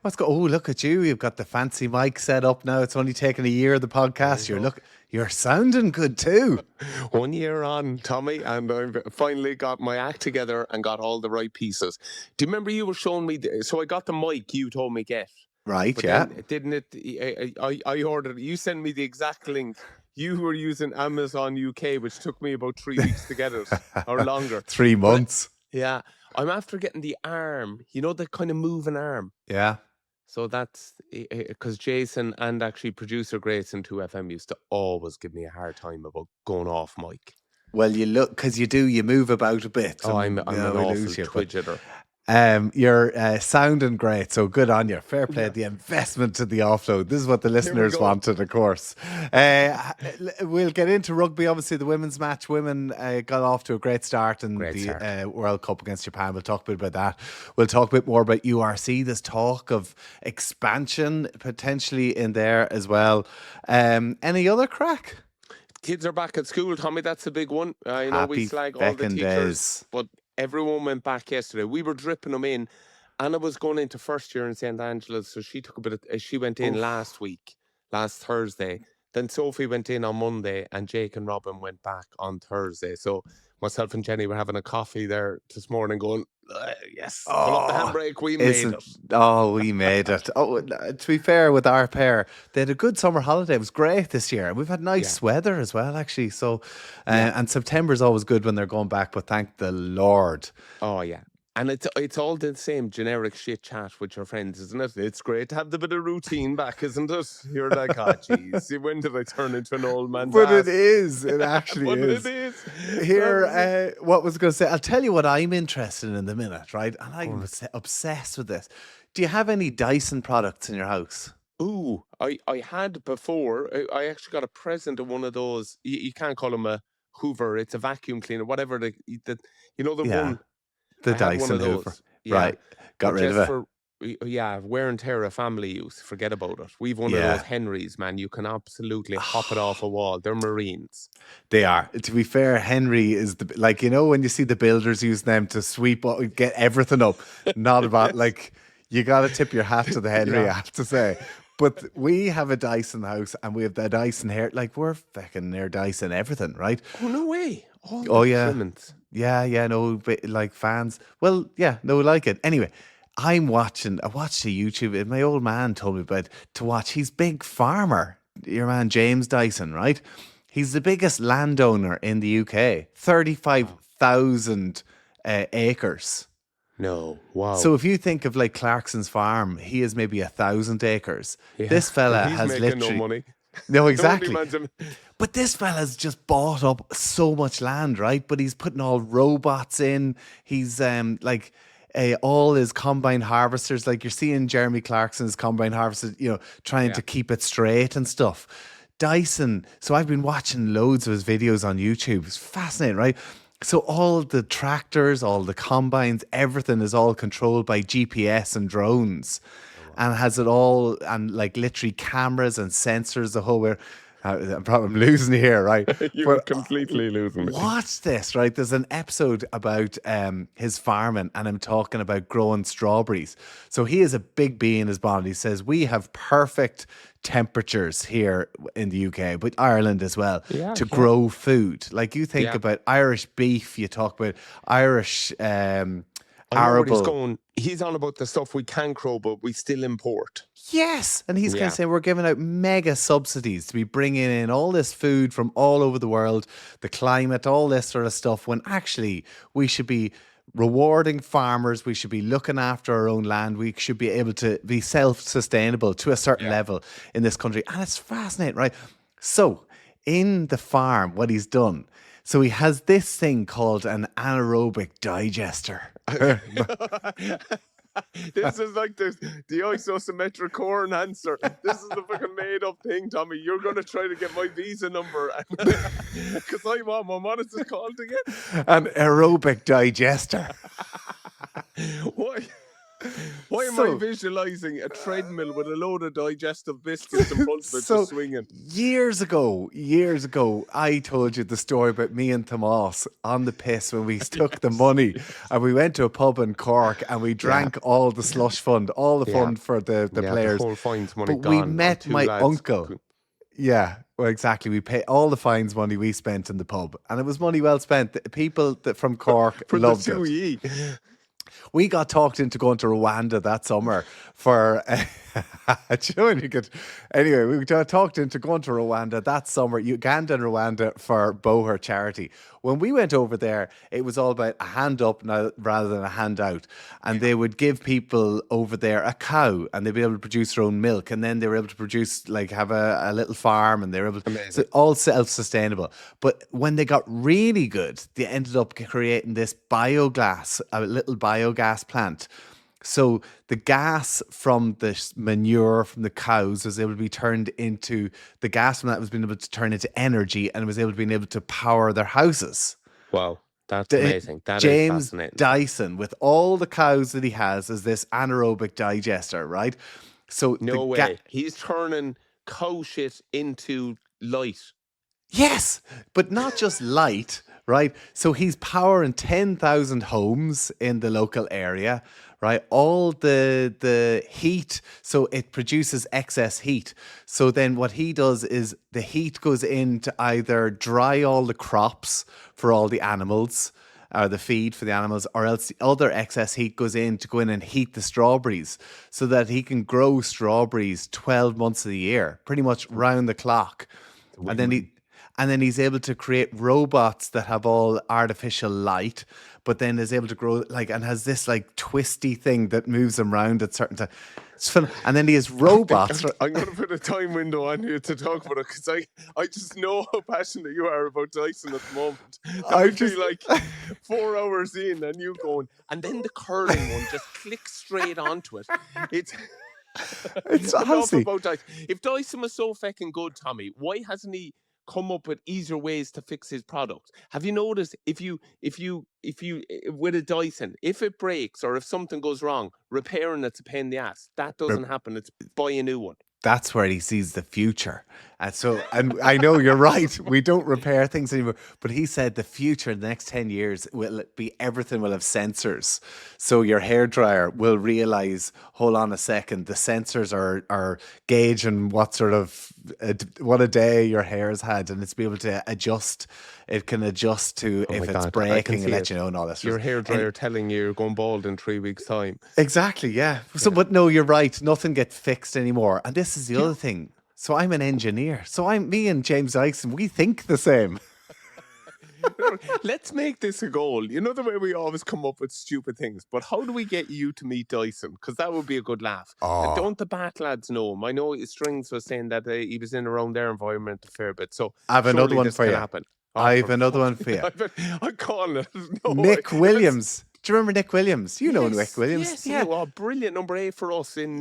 What's go? Oh, look at you! You've got the fancy mic set up now. It's only taken a year of the There podcast. you go. You're sounding good too. 1 year on, Tommy, and I've finally got my act together and got all the right pieces. Do you remember you were showing me? So I got the mic you told me get, Right? but Yeah. then didn't it? I ordered it. You sent me the exact link. You were using Amazon UK, which took me about 3 weeks to get it, or longer. 3 months. Yeah, I'm after getting the arm. You know, the kind of moving arm. Yeah. So that's because Jason and actually producer Grace in 2FM used to always give me a hard time about going off mic. Well, you look because you move about a bit. Oh, I'm an awful twidgeter. You're sounding great, so good on you. Fair play. Yeah. The investment to the offload. This is what the listeners wanted, of course. We'll get into rugby. Obviously, the women's match. Women got off to a great start in the World Cup against Japan. We'll talk a bit about that. We'll talk a bit more about URC. There's talk of expansion potentially in there as well. Any other crack? Kids are back at school, Tommy. That's a big one. I know we slag all the teachers, but everyone went back yesterday. We were dripping them in. Anna was going into first year in St. Angela's, so she took a bit of... She went in last Thursday. Then Sophie went in on Monday, and Jake and Robin went back on Thursday. So myself and Jenny were having a coffee there this morning going, yes, pull up the handbrake, we made it. Oh, we made it. Oh, to be fair with our pair, they had a good summer holiday. It was great this year. We've had nice weather as well, actually. So, and September's always good when they're going back, but thank the Lord. Oh, yeah. And it's all the same generic shit chat with your friends, isn't it? It's great to have the bit of routine back, isn't it? You're like, oh, jeez, when did I turn into an old man's But ass? it is. It actually is. It is. Here, what was I going to say? I'll tell you what I'm interested in the minute, right? And I'm obsessed with this. Do you have any Dyson products in your house? Ooh, I had before. I actually got a present of one of those. You can't call them a Hoover. It's a vacuum cleaner, whatever. The one. The Dyson Hoover. Yeah. Right. Got rid of it. For, wear and tear of family use. Forget about it. We've one of those Henrys, man. You can absolutely hop it off a wall. They're Marines. They are. To be fair, Henry is when you see the builders use them to sweep up, get everything up. Not about you got to tip your hat to the Henry, I have to say. But we have a Dyson house and we have the Dyson hair. We're fucking near Dyson everything, right? Oh, no way. Trimmings. Yeah, no, fans. Well, yeah, no, like it. Anyway, I watched the YouTube, and my old man told me about to watch. He's big farmer, your man James Dyson, right? He's the biggest landowner in the UK, 35,000 acres. No, wow. So if you think of Clarkson's farm, he has maybe 1,000 acres. Yeah. This fella has literally no money. No, exactly. But this fella's just bought up so much land, right? But he's putting all robots in. He's all his combine harvesters, like you're seeing Jeremy Clarkson's combine harvesters, trying to keep it straight and stuff. Dyson. So I've been watching loads of his videos on YouTube. It's fascinating, right? So all the tractors, all the combines, everything is all controlled by GPS and drones. And has it all, and literally cameras and sensors, the whole way. I'm losing you here, right? You're completely losing me. Watch this, right? There's an episode about his farming, and I'm talking about growing strawberries. So he has a big bee in his bonnet. He says, we have perfect temperatures here in the UK, but Ireland as well, to grow food. You think about Irish beef, you talk about Irish... arable. He's on about the stuff we can grow, but we still import. Yes, and he's kind of saying we're giving out mega subsidies to be bringing in all this food from all over the world, the climate, all this sort of stuff, when actually we should be rewarding farmers. We should be looking after our own land. We should be able to be self-sustainable to a certain level in this country. And it's fascinating, right? So in the farm, what he's done, so he has this thing called an anaerobic digester. This is like the isometric corn answer. This is the fucking made up thing, Tommy. You're going to try to get my visa number because I'm on. What is it called again? An aerobic digester. What? Why am I visualizing a treadmill with a load of digestive biscuits in front of it just swinging? Years ago, I told you the story about me and Tomas on the piss when we took the money and we went to a pub in Cork and we drank all the slush fund, all the fund for the players. The whole fines money but gone. We met my uncle. Yeah, well, exactly. We pay all the fines money we spent in the pub, and it was money well spent. The people from Cork loved it. We got talked into going to Rwanda that summer for. Anyway, we got talked into going to Rwanda that summer, Uganda and Rwanda, for Bowe charity. When we went over there, it was all about a hand up now rather than a hand out. And they would give people over there a cow and they'd be able to produce their own milk. And then they were able to produce, like, have a little farm, and they were able to, so all self-sustainable. But when they got really good, they ended up creating this biogas, a little biogas plant. So the gas from the manure from the cows was able to be turned into, the gas from that was being able to turn into energy, and was able to be able to power their houses. Wow, that's amazing. That James is fascinating. Dyson, with all the cows that he has, is this anaerobic digester, right? So no way. He's turning cow shit into light. Yes, but not just light, right? So he's powering 10,000 homes in the local area, right? All the heat, so it produces excess heat. So then what he does is the heat goes in to either dry all the crops for all the animals, or the feed for the animals, or else the other excess heat goes in to go in and heat the strawberries, so that he can grow strawberries 12 months of the year, pretty much round the clock. And then he's able to create robots that have all artificial light, but then is able to grow, like, and has this like twisty thing that moves them around at certain times. It's fun. And then he has robots. I'm going to put a time window on you to talk about it, because I just know how passionate you are about Dyson at the moment. I feel like 4 hours in and you going, and then the curling one just clicks straight onto it. It's honestly about Dyson. If Dyson was so fucking good, Tommy, why hasn't he come up with easier ways to fix his product? Have you noticed if you with a Dyson, if it breaks or if something goes wrong, repairing it's a pain in the ass. That doesn't happen. It's buy a new one. That's where he sees the future. And I know you're right. We don't repair things anymore. But he said the future in the next 10 years will be, everything will have sensors. So your hairdryer will realize, hold on a second, the sensors are gauging what sort of, what a day your hair's had. And it's be able to adjust. It can adjust to if it's breaking and let you know and all this. Your hairdryer telling you you're going bald in 3 weeks' time. Exactly, yeah. So, but no, you're right. Nothing gets fixed anymore. And this is the other thing. So I'm an engineer. So me and James Dyson, we think the same. Let's make this a goal. You know the way we always come up with stupid things, but how do we get you to meet Dyson? Because that would be a good laugh. And don't the Bat lads know him? I know Strings was saying that he was in around their environment a fair bit. So I have another one for you. I have another one for you. I'm calling it. Nick Williams. Do you remember Nick Williams? You know Nick Williams. Yes, yeah. Oh, brilliant number 8 for us in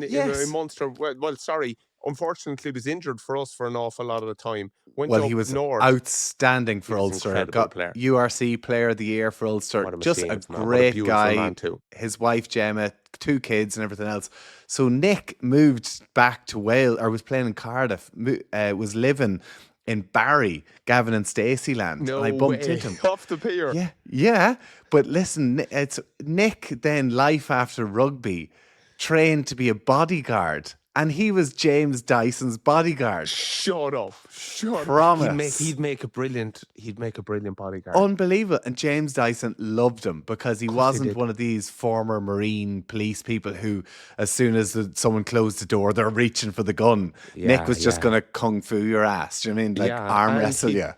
Munster. Well, sorry. Unfortunately, was injured for us for an awful lot of the time. He was north. Outstanding for Ulster. Got player. URC Player of the Year for Ulster. Just a great guy. His wife Gemma, 2 kids and everything else. So Nick moved back to Wales, or was playing in Cardiff, was living in Barry, Gavin and Stacey land. No and I bumped into him. Off the pier. Yeah. But listen, it's Nick then, life after rugby, trained to be a bodyguard. And he was James Dyson's bodyguard. Shut up. Promise. He'd make a brilliant bodyguard. Unbelievable. And James Dyson loved him because he wasn't one of these former Marine police people who, as soon as someone closed the door, they're reaching for the gun. Nick was just going to kung fu your ass. Do you know what I mean? Like arm wrestle you.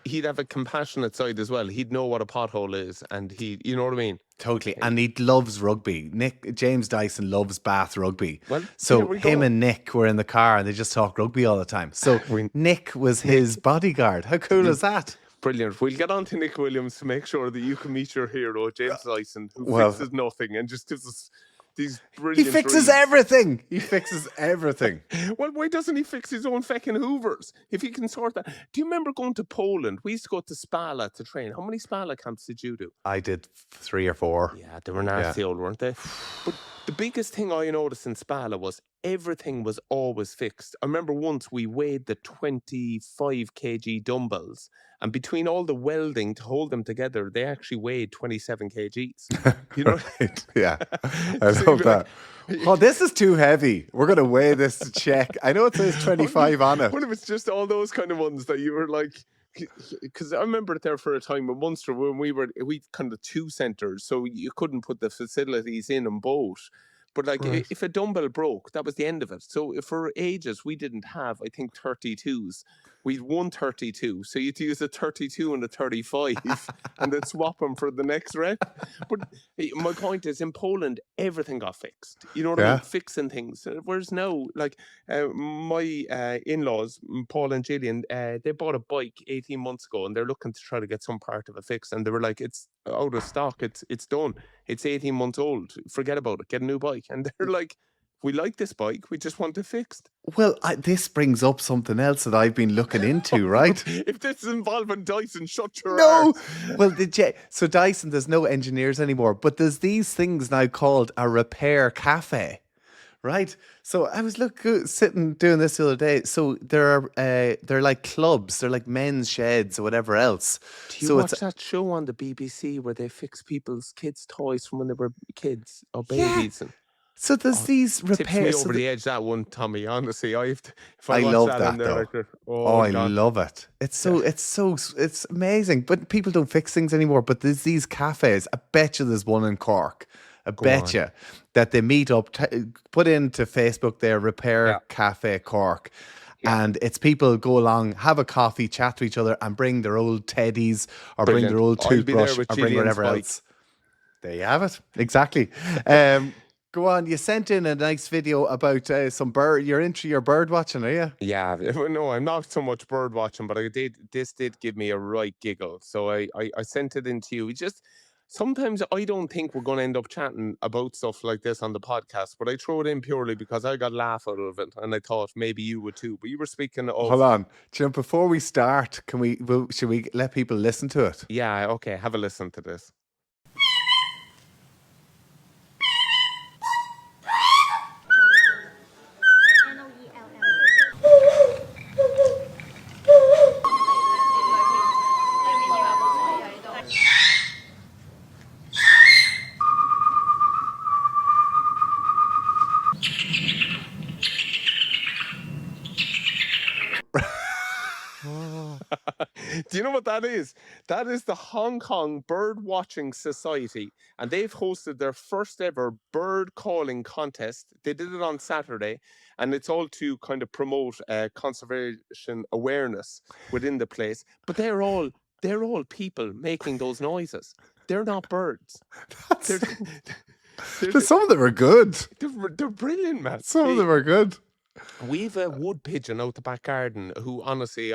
He'd have a compassionate side as well. He'd know what a pothole is, and you know what I mean? Totally. And he loves rugby. James Dyson loves Bath rugby. Well, so him and Nick were in the car and they just talk rugby all the time. So Nick was his bodyguard. How cool is that? Brilliant. We'll get on to Nick Williams to make sure that you can meet your hero, James Dyson, who fixes nothing and just gives us these brilliant He fixes dreams. everything. He fixes everything. Well, why doesn't he fix his own fucking Hoovers? If he can sort that. Do you remember going to Poland? We used to go to Spala to train. How many Spala camps did you do? I did 3 or 4. Yeah, they were nasty old, weren't they? But the biggest thing I noticed in Spala was everything was always fixed. I remember once we weighed the 25 kg dumbbells, and between all the welding to hold them together, they actually weighed 27 kgs. You know? Right. Yeah. I love that. Oh, this is too heavy. We're going to weigh this to check. I know it says 25 on it. What if it's just all those kind of ones that you were like, because I remember it there for a time in Munster when we kind of 2 centres, so you couldn't put the facilities in both. But like, if a dumbbell broke, that was the end of it. So for ages, we didn't have, I think, 32s. We'd 132. So you'd use a 32 and a 35 and then swap them for the next rep. But my point is, in Poland, everything got fixed. You know what I mean? Fixing things. Whereas now, like my in-laws, Paul and Gillian, they bought a bike 18 months ago and they're looking to try to get some part of it fixed. And they were like, it's out of stock. It's done. It's 18 months old. Forget about it. Get a new bike. And they're like, we like this bike. We just want it fixed. Well, this brings up something else that I've been looking into, right? If this is involving Dyson, shut your No. arse. Well, so Dyson, there's no engineers anymore, but there's these things now called a repair cafe, right? So I was sitting doing this the other day. So they're like clubs, they're like men's sheds or whatever else. Do you watch that show on the BBC where they fix people's kids' toys from when they were kids or babies? Yeah. So there's these repairs. Tips me over the edge, that one, Tommy. Honestly, I love that though. Like, I love it. It's amazing. But people don't fix things anymore. But there's these cafes. I bet you there's one in Cork. I bet you that they meet up, put into Facebook their Repair Cafe Cork. Yeah. And it's people go along, have a coffee, chat to each other, and bring their old teddies or bring their old toothbrush or bring whatever else. There you have it. Exactly. Go on, you sent in a nice video about some bird. You're into your bird watching, are you? Yeah, no, I'm not so much bird watching, but this did give me a right giggle. So I sent it in to you. Sometimes I don't think we're going to end up chatting about stuff like this on the podcast, but I throw it in purely because I got a laugh out of it, and I thought maybe you would too. But you were speaking of... Hold on. Jim, before we start, should we let people listen to it? Yeah, okay. Have a listen to this. Do you know what that is? That is the Hong Kong Bird Watching Society, and they've hosted their first ever bird calling contest. They did it on Saturday, and it's all to kind of promote conservation awareness within the place. But they're all people making those noises. They're not birds. Some of them are good. They're brilliant, man. Some of them are good. We've a wood pigeon out the back garden who, honestly,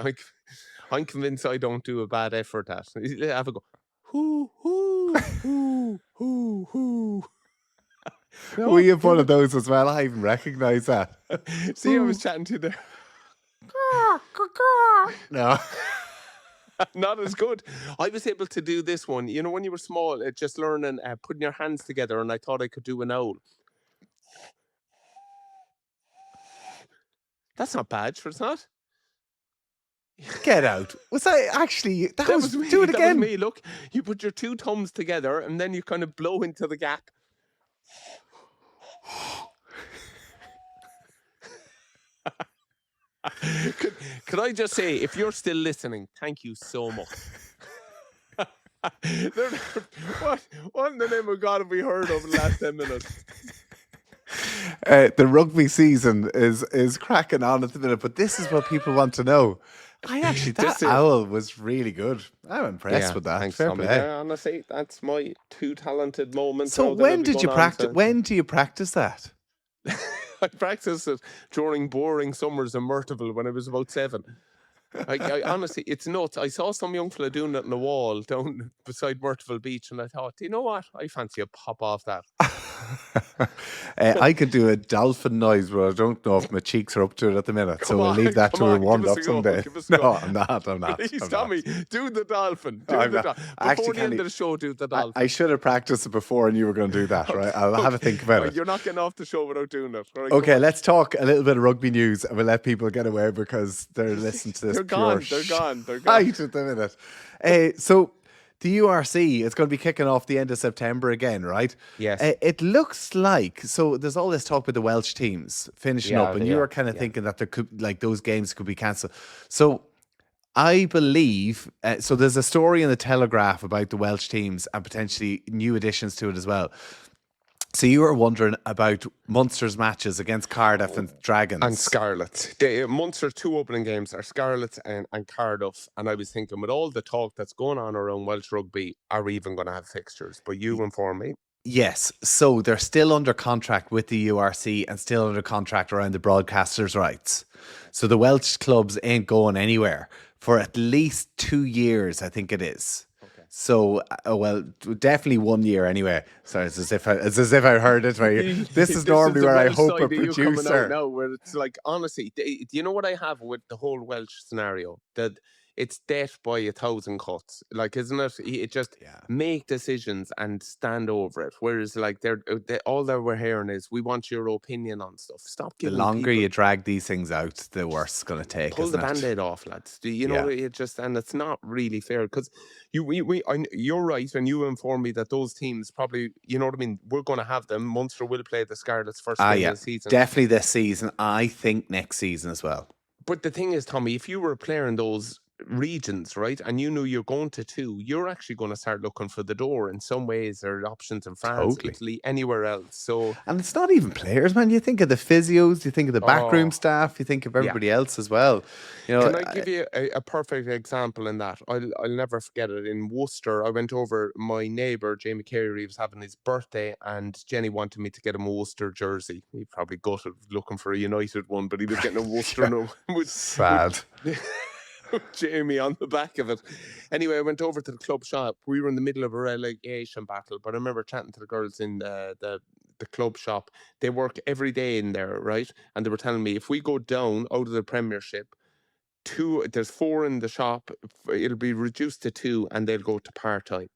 I'm convinced I don't do a bad effort at. Have a go. Hoo, hoo, hoo, hoo, hoo. No, we have one of those as well. I even recognise that. See, I was chatting to you there. No. Not as good. I was able to do this one. You know, when you were small, just learning, putting your hands together, and I thought I could do an owl. That's not bad, sure it's not. Get out. Was I actually... That was me. Do it again. That was me. Look, you put your 2 thumbs together and then you kind of blow into the gap. Could I just say, if you're still listening, thank you so much. What in the name of God have we heard over the last 10 minutes? The rugby season is cracking on at the minute, but this is what people want to know. That owl was really good. I'm impressed with that. Thanks, Fair Tommy. play. Yeah, honestly, that's my 2 talented moments. So when did you practice? When do you practice that? I practiced it during boring summers in Murteville when I was about 7. I honestly, it's nuts. I saw some young fella doing it on the wall down beside Murteville Beach, and I thought, you know what? I fancy a pop off that. I can do a dolphin noise, but I don't know if my cheeks are up to it at the minute. So we'll leave that to a warmed up someday. No, I'm not. Please, Tommy, do the dolphin. Before the end of the show, do the dolphin. I should have practiced it before and you were going to do that, right? I'll have a think about it. You're not getting off the show without doing it. Right, okay, let's talk a little bit of rugby news and we'll let people get away because they're listening to this. They're gone. They're gone. Right at the minute. So the URC is going to be kicking off the end of September again, right? Yes. It looks like, so there's all this talk with the Welsh teams finishing up, and you were kind of thinking that there could, like, those games could be cancelled. So I believe, so there's a story in the Telegraph about the Welsh teams and potentially new additions to it as well. So you were wondering about Munster's matches against Cardiff and Dragons. And Scarlets. Munster's 2 opening games are Scarlets and Cardiff. And I was thinking, with all the talk that's going on around Welsh rugby, are we even going to have fixtures? But you inform me. Yes. So they're still under contract with the URC and still under contract around the broadcasters' rights. So the Welsh clubs ain't going anywhere for at least 2 years, I think it is. So, well, definitely 1 year anyway. Sorry, it's as if I heard it right. This is normally where I hope a producer. No, where it's like, honestly, do you know what I have with the whole Welsh scenario? That it's death by 1,000 cuts. Like, isn't it? It just make decisions and stand over it. Whereas, like, all that we're hearing is, we want your opinion on stuff. Stop giving. The longer you drag these things out, the worse it's going to take. Pull the band-aid off, lads. Do you know? It just, and it's not really fair because you're right, and you informed me that those teams probably, you know what I mean. We're going to have them. Munster will play the Scarlets first game of the season. Definitely this season. I think next season as well. But the thing is, Tommy, if you were a player in those regions, right, and you knew you're going to 2, you're actually going to start looking for the door. In some ways, there are options in France, Italy, anywhere else. So, and it's not even players, man. You think of the physios, you think of the backroom staff, you think of everybody else as well. You know, can I give you a perfect example in that? I'll never forget it. In Worcester, I went over. My neighbour Jamie Carey was having his birthday, and Jenny wanted me to get him a Worcester jersey. He probably gutted looking for a United one, but he was getting a Worcester. Sad. Jamie on the back of it. Anyway, I went over to the club shop. We were in the middle of a relegation battle, but I remember chatting to the girls in the club shop. They work every day in there, right? And they were telling me, if we go down out of the Premiership, there's 4 in the shop, it'll be reduced to 2 and they'll go to part-time.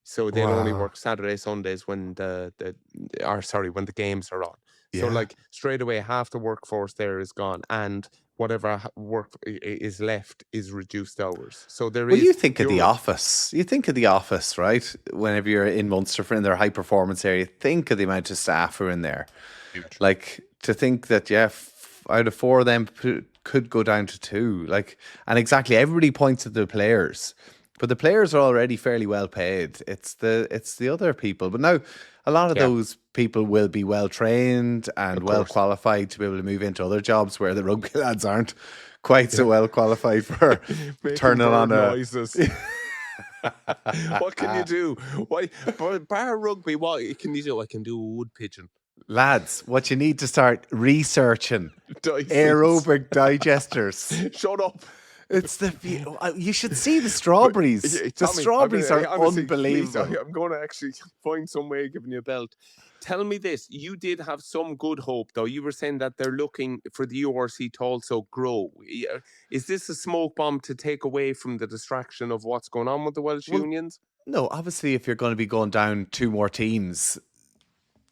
So they'll only work Saturday, Sundays when when the games are on. So like straight away, half the workforce there is gone, and whatever work is left is reduced hours. So there is. Well, you think of the office. You think of the office, right? Whenever you're in Munster in their high performance area, think of the amount of staff who are in there. Huge. Like, to think that out of 4 of them could go down to 2. Like, and exactly, everybody points at the players. But the players are already fairly well paid. It's the other people. But now a lot of those people will be well trained and well qualified to be able to move into other jobs where the rugby lads aren't quite so well qualified for turning on noises. What can you do? Why, bar rugby, what can you do? I can do a wood pigeon. Lads, what you need to start researching Dysons. Aerobic digesters. Shut up. It's you should see the strawberries. Tommy, the strawberries are honestly, unbelievable. Please, I'm going to actually find some way of giving you a belt. Tell me this. You did have some good hope, though. You were saying that they're looking for the URC to also grow. Is this a smoke bomb to take away from the distraction of what's going on with the Welsh unions? No, obviously, if you're going to be going down 2 more teams,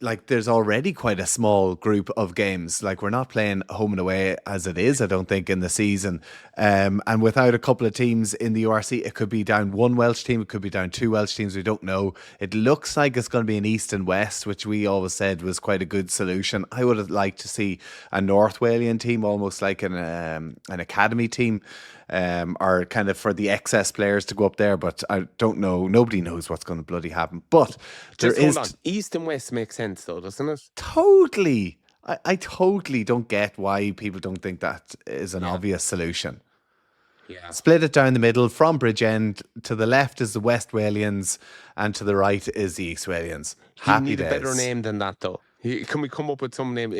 like, there's already quite a small group of games. Like, we're not playing home and away as it is, I don't think, in the season. And without a couple of teams in the URC, it could be down 1 Welsh team, it could be down 2 Welsh teams, we don't know. It looks like it's going to be an East and West, which we always said was quite a good solution. I would have liked to see a North Walian team, almost like an academy team, or kind of for the excess players to go up there, but I don't know. Nobody knows what's going to bloody happen. But hold on. East and West makes sense, though, doesn't it? Totally. I totally don't get why people don't think that is an obvious solution. Yeah. Split it down the middle from Bridgend. To the left is the West Walians, and to the right is the East Walians. Happy days. You need a better name than that, though. Can we come up with some name?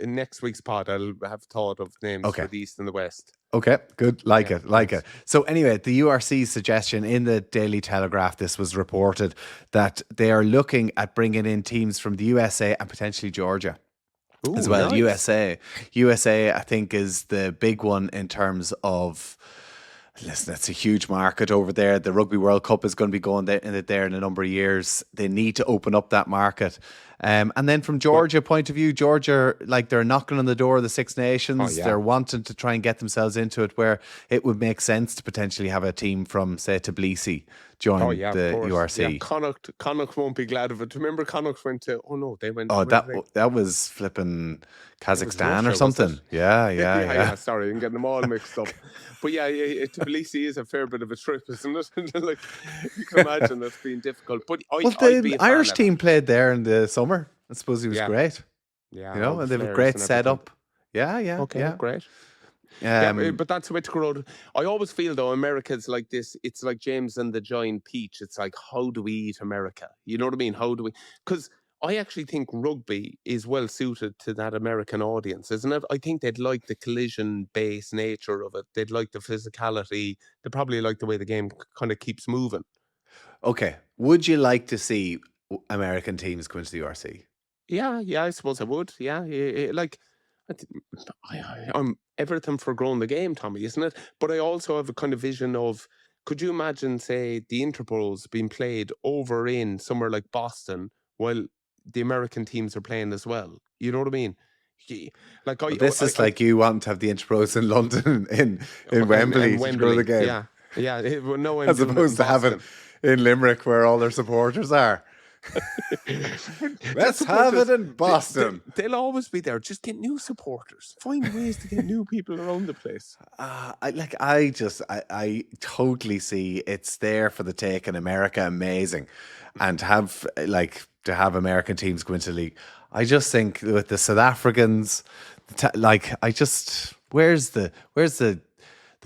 Next week's pod, I'll have thought of names for the East and the West. Okay, good. Like it. So anyway, the URC suggestion in the Daily Telegraph, this was reported that they are looking at bringing in teams from the USA and potentially Georgia. Ooh, as well. nice. USA, I think, is the big one in terms of. Listen, it's a huge market over there. The Rugby World Cup is going to be going there in a number of years. They need to open up that market. And then from Georgia point of view, Georgia, like they're knocking on the door of the Six Nations. They're wanting to try and get themselves into it where it would make sense to potentially have a team from, say, Tbilisi join the URC. Yeah, Connacht won't be glad of it. Remember Connacht went to, they went. Oh, that was flipping Kazakhstan or something. Yeah. Sorry, I'm getting them all mixed up. But Tbilisi is a fair bit of a trip, isn't it? Like, you can imagine that's been difficult. But the Irish team played there in the summer. I suppose it was great. Yeah, and they have a great setup. Yeah. Okay, great. But that's a bit to grow. I always feel though America's like this. It's like James and the Giant Peach. It's like, how do we eat America? You know what I mean? How do we? Because I actually think rugby is well suited to that American audience, isn't it? I think they'd like the collision-based nature of it. They'd like the physicality. They probably like the way the game kind of keeps moving. Okay. Would you like to see American teams go into the URC? Yeah, I suppose I would. Yeah, like I'm everything for growing the game, Tommy, isn't it? But I also have a kind of vision of, could you imagine, say, the Interpros being played over in somewhere like Boston while the American teams are playing as well? You know what I mean? Like this is like you want to have the Interpros in London in Wembley to grow the game. Yeah. As opposed to having in Limerick where all their supporters are. Let's have it in Boston. They'll always be there. Just get new supporters. Find ways to get new people around the place. I totally see it's there for the take in America. Amazing, and to have American teams go into the league. I just think with the South Africans, where's the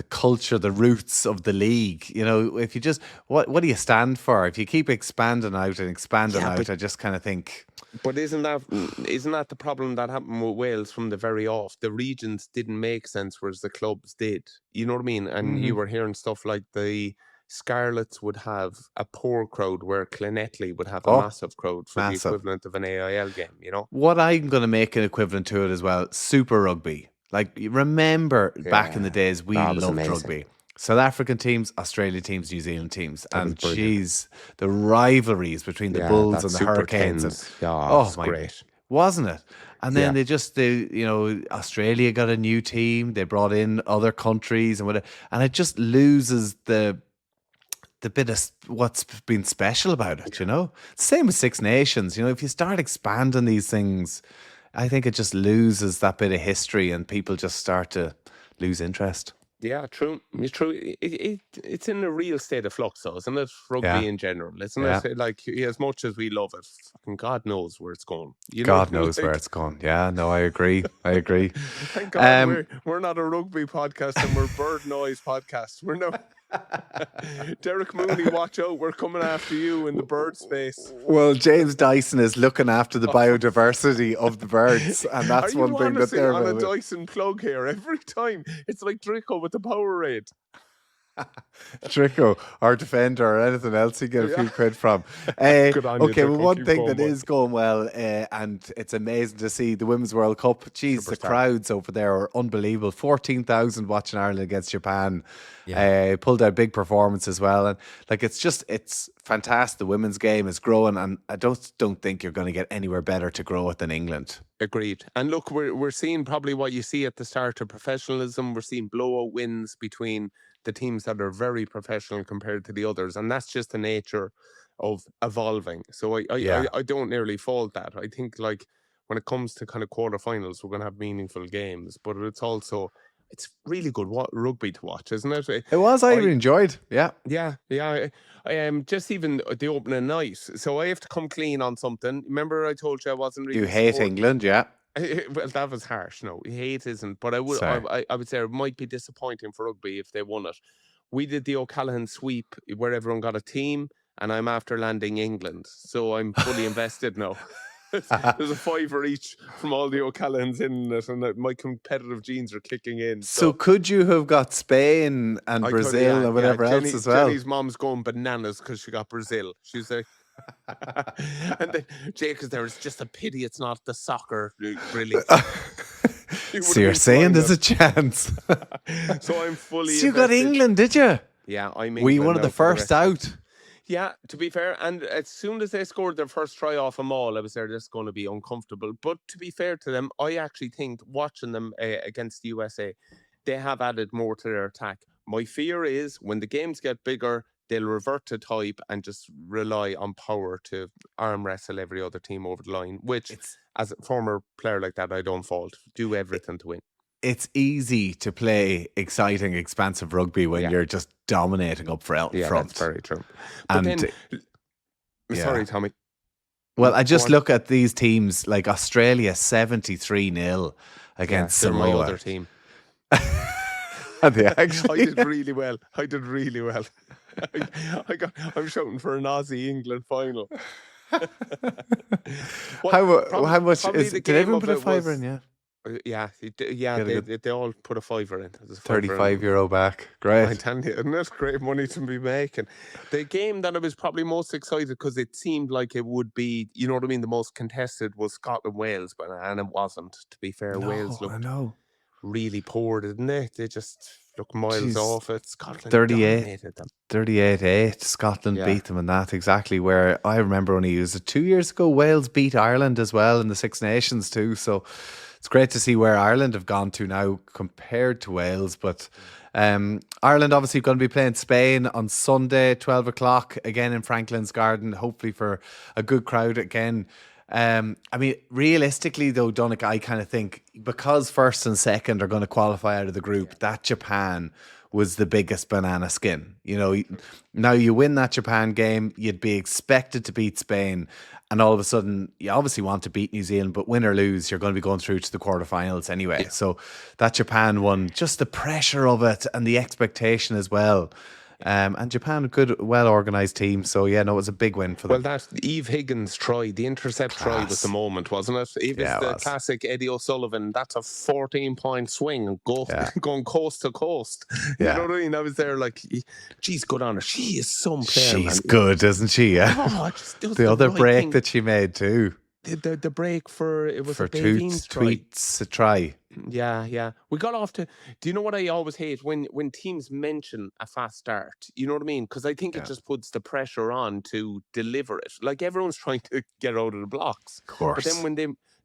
culture, the roots of the league. If you just, what do you stand for? If you keep expanding out, I just kind of think. But isn't that the problem that happened with Wales from the very off? The regions didn't make sense, whereas the clubs did. You know what I mean? And you were hearing stuff like the Scarlets would have a poor crowd, where Clonettley would have a massive crowd for the equivalent of an AIL game, What I'm going to make an equivalent to it as well, Super Rugby. Like, you remember back in the days, we loved rugby. South African teams, Australian teams, New Zealand teams. And the rivalries between the Bulls and the Hurricanes. Great. Wasn't it? And then Australia got a new team. They brought in other countries and whatever. And it just loses the bit of what's been special about it, Same with Six Nations. If you start expanding these things, I think it just loses that bit of history and people just start to lose interest. Yeah, true. It's true. It's in a real state of flux, though, isn't it? Rugby in general, isn't it? Like, as much as we love it, fucking God knows where it's going. God knows where it's going. Yeah, no, I agree. Thank God we're not a rugby podcast and we're bird noise podcast. We're no. Derek Mooney, watch out, we're coming after you in the bird space. Well, James Dyson is looking after the biodiversity of the birds, and that's one thing that they're on a Dyson plug here every time. It's like Drico with the Powerade. Drico, our defender, or anything else you get a few quid from. One thing that is going well, and it's amazing to see the Women's World Cup. Jeez, the crowds over there are unbelievable. 14,000 watching Ireland against Japan. Pulled out big performance as well, and it's fantastic. The women's game is growing, and I don't think you're going to get anywhere better to grow it than England. Agreed. And look, we're seeing probably what you see at the start of professionalism. We're seeing blowout wins between the teams that are very professional compared to the others, and that's just the nature of evolving. So I don't nearly fault that. I think, like, when it comes to kind of quarterfinals, we're going to have meaningful games, but it's really good rugby to watch, isn't it? It was. I enjoyed. Yeah. Just even the opening night. So I have to come clean on something. Remember, I told you I wasn't really. You hate England, yeah. Well, that was harsh. No, hate isn't. But I would say it might be disappointing for rugby if they won it. We did the O'Callaghan sweep where everyone got a team, and I'm after landing England, so I'm fully invested now. There's a fiver each from all the O'Callaghan's in it, and my competitive genes are kicking in. So could you have got Spain and Brazil and whatever else as well? Jenny's mom's going bananas because she got Brazil. She's like, and then Jake is there. It's just a pity it's not the soccer brilliant. So you're saying there's a chance? So I'm fully. So you got England, did you? Yeah, I'm. Were you one of the first out? Yeah, to be fair, and as soon as they scored their first try off a maul, I was there, this is going to be uncomfortable. But to be fair to them, I actually think watching them against the USA, they have added more to their attack. My fear is when the games get bigger, they'll revert to type and just rely on power to arm wrestle every other team over the line, which, as a former player like that, I don't fault. Do everything to win. It's easy to play exciting, expansive rugby when you're just dominating up front. Yeah, that's very true. But And then, sorry, Tommy. Well, I just look at these teams like Australia 73-0 against Samoa. My other team. They actually? I did really well. I'm shouting for an Aussie-England final. How much is? Did everyone put a fiver in? Yeah. They all put a fiver in. €35 back. Great. I'm telling you, isn't it great money to be making? The game that I was probably most excited because it seemed like it would be, you know what I mean, the most contested was Scotland-Wales, and it wasn't. To be fair, Wales looked really poor, didn't they? They just look miles off it. Scotland 38-8. Scotland beat them in that, exactly where I remember only was it 2 years ago. Wales beat Ireland as well in the Six Nations too. So it's great to see where Ireland have gone to now compared to Wales. But Ireland obviously going to be playing Spain on Sunday, 12 o'clock, again in Franklin's Garden, hopefully for a good crowd again. I mean, realistically though, Donncha, I kind of think because first and second are going to qualify out of the group, that Japan was the biggest banana skin. You know, now you win that Japan game, you'd be expected to beat Spain, and all of a sudden you obviously want to beat New Zealand, but win or lose, you're going to be going through to the quarterfinals anyway. Yeah. So that Japan one, just the pressure of it and the expectation as well. And Japan, a good, well-organised team. So, yeah, no, it was a big win for them. Well, that Eve Higgins try, the intercept try was the moment, wasn't it? Eve is the classic Eddie O'Sullivan. That's a 14-point swing going coast to coast. You know what I mean? I was there like, geez, good on her. She is some player, She's good, isn't she? Yeah. The other break that she made too. The break for Tweets a try. Yeah. We got off to. Do you know what I always hate when teams mention a fast start? You know what I mean? Because I think it just puts the pressure on to deliver it. Like everyone's trying to get out of the blocks. Of course. But then when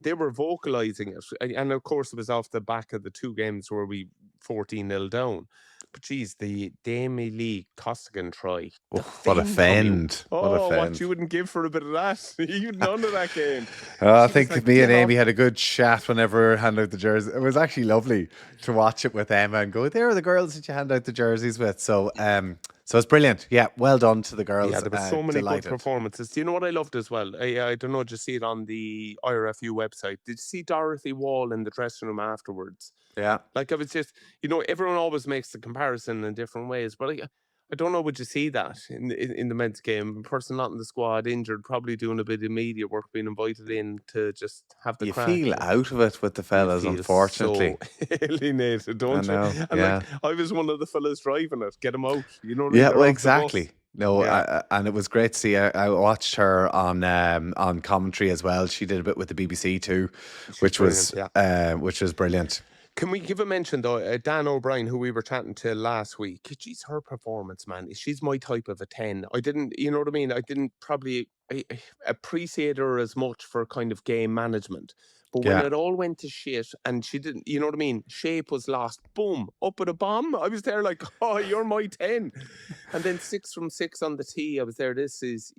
they were vocalizing it, and of course it was off the back of the two games where we 14-0 down. But geez, the Damie Lee Costigan try. What a fend. What you wouldn't give for a bit of that. You'd none of that game. I think like, me and Amy had a good chat whenever we handed out the jersey. It was actually lovely to watch it with Emma and go, there are the girls that you hand out the jerseys with. So it's brilliant. Yeah, well done to the girls. Yeah, there were so many good performances. Do you know what I loved as well? I don't know, did you see it on the IRFU website? Did you see Dorothy Wall in the dressing room afterwards? Yeah. Like I was just, everyone always makes the comparison in different ways, but I don't know, would you see that in the men's game? A person not in the squad, injured, probably doing a bit of media work, being invited in to just have the crack. You feel out of it with the fellas, unfortunately. So alienated, don't you? And like, I was one of the fellas driving it. Get them out. You know what I mean? Yeah, well, exactly. No, and it was great to see. I watched her on commentary as well. She did a bit with the BBC too, which was brilliant. Can we give a mention though? Dan O'Brien, who we were chatting to last week. Geez, her performance, man. She's my type of a 10. I didn't, you know what I mean? I didn't probably appreciate her as much for kind of game management. But when it all went to shit and she didn't, you know what I mean? Shape was lost. Boom, up with a bomb. I was there like, oh, you're my 10. And then 6 from 6 on the tee. I was there. This is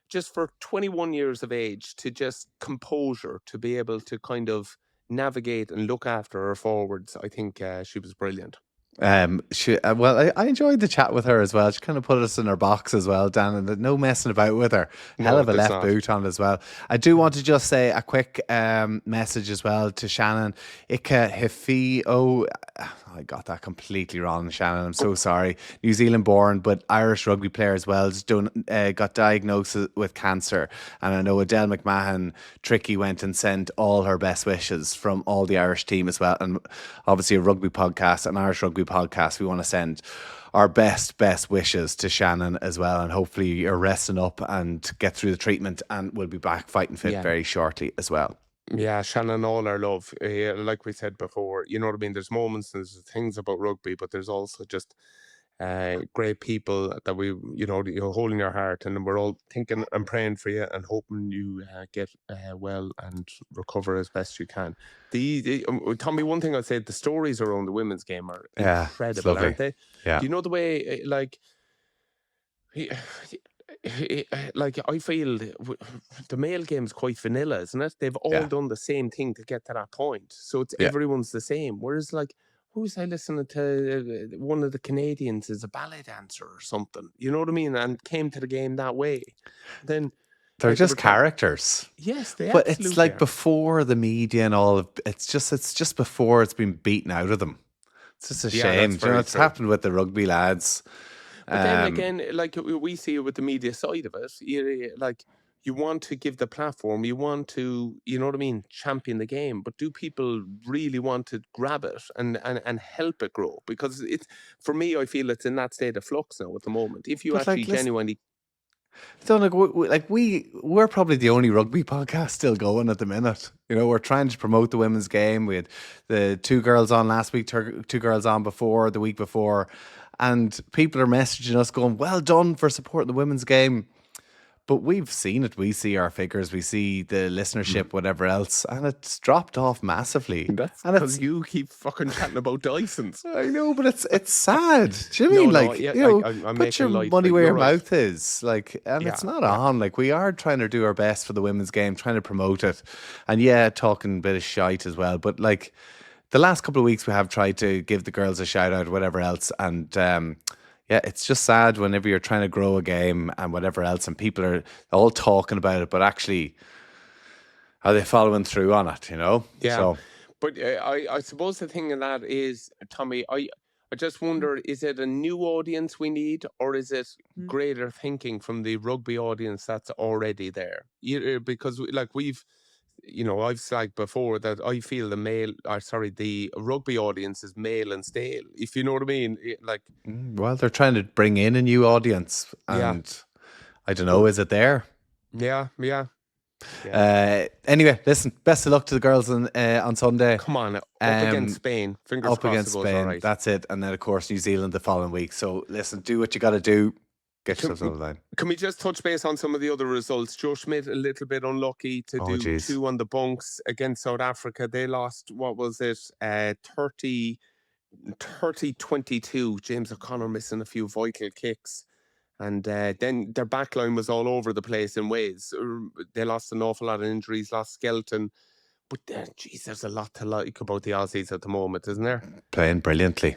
just for 21 years of age to just composure, to be able to kind of navigate and look after her forwards. I think she was brilliant. I enjoyed the chat with her as well. She kind of put us in her box as well, Dan, and no messing about with her. Hell of a left boot on as well. I do want to just say a quick message as well to Shannon. Ika Hifi. I got that completely wrong, Shannon. I'm so sorry. New Zealand born, but Irish rugby player as well. Got diagnosed with cancer. And I know Adele McMahon, Tricky, went and sent all her best wishes from all the Irish team as well. And obviously a rugby podcast, an Irish rugby podcast. We want to send our best wishes to Shannon as well. And hopefully you're resting up and get through the treatment, and we'll be back fighting fit very shortly as well. Yeah, Shannon, all our love. Like we said before, you know what I mean? There's moments, there's things about rugby, but there's also just great people that you're holding your heart, and we're all thinking and praying for you and hoping you get well and recover as best you can. Tommy, one thing I'd say, the stories around the women's game are incredible, aren't they? Yeah. Do you know the way, I feel the male game's quite vanilla, isn't it? They've all done the same thing to get to that point. So it's everyone's the same. Whereas who was I listening to? One of the Canadians is a ballet dancer or something. You know what I mean? And came to the game that way. Then they're just characters. Yes, they but absolutely it's like are. Before the media and all of it's just before it's been beaten out of them. It's just a shame. It's happened with the rugby lads. But then again, we see it with the media side of it, you want to give the platform, you want to, you know what I mean, champion the game, but do people really want to grab it and help it grow? Because for me, I feel it's in that state of flux now at the moment. If you genuinely... we're probably the only rugby podcast still going at the minute. We're trying to promote the women's game. We had the 2 girls on last week, 2 girls on before, the week before. And people are messaging us going, well done for supporting the women's game. But we've seen it. We see our figures. We see the listenership, whatever else. And it's dropped off massively. That's because you keep fucking chatting about Dysons. I know, but it's sad. Do you mean? I'm put your money where your mouth is. It's not on. We are trying to do our best for the women's game, trying to promote it. And talking a bit of shite as well. But the last couple of weeks we have tried to give the girls a shout out, whatever else. And it's just sad whenever you're trying to grow a game and whatever else, and people are all talking about it, but actually, are they following through on it, Yeah. So, but I suppose the thing in that is, Tommy, I just wonder, is it a new audience we need, or is it greater thinking from the rugby audience that's already there? Because we've... I've said before that I feel the rugby audience is male and stale, if you know what I mean. Well, they're trying to bring in a new audience, and I don't know, is it there? Yeah. Anyway, listen, best of luck to the girls on Sunday. Come on, up against Spain. Fingers crossed against Spain. All right. That's it. And then, of course, New Zealand the following week. So, listen, do what you got to do. Get yourself on the line. Can we just touch base on some of the other results? Joe Schmidt a little bit unlucky to do 2 on the bunks against South Africa. They lost, what was it, 30-22. James O'Connor missing a few vital kicks. And then their backline was all over the place in ways. They lost an awful lot of injuries, lost Skelton. But there's a lot to like about the Aussies at the moment, isn't there? Playing brilliantly.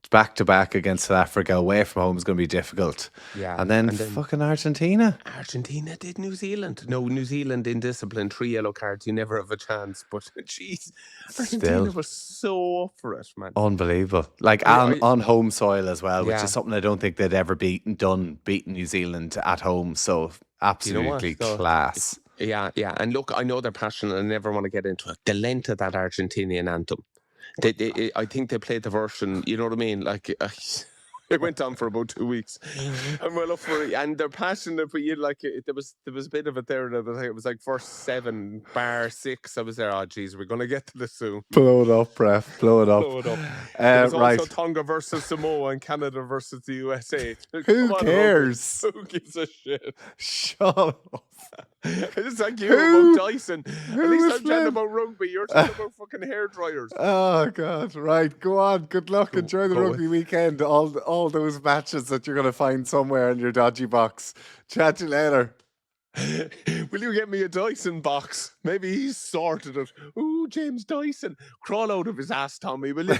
Back-to-back against South Africa, away from home is going to be difficult. Yeah. And then fucking Argentina. Argentina did New Zealand. No, New Zealand in discipline, 3 yellow cards, you never have a chance. But, jeez, Argentina was so up for it, man. Unbelievable. On home soil as well, which is something I don't think they'd ever beaten New Zealand at home. So, absolutely class. Yeah. And look, I know they're passionate and I never want to get into it. The length of that Argentinian anthem. I think they played the version, you know what I mean? It went on for about 2 weeks. I'm well up for it. And they're passionate, but there was a bit of it there. It was verse 7, bar 6. I was there, oh, geez, we're going to get to this soon. Blow it up, ref. Blow it up. There was also Tonga versus Samoa and Canada versus the USA. Who cares? Who gives a shit? Shut up. It's like you about Dyson. At least I'm chatting about rugby. You're talking about fucking hair dryers. Oh, God. Right. Go on. Good luck. Enjoy the rugby weekend. All those matches that you're going to find somewhere in your dodgy box. Chat to you later. Will you get me a Dyson box? Maybe he's sorted it. Ooh, James Dyson. Crawl out of his ass, Tommy, will you?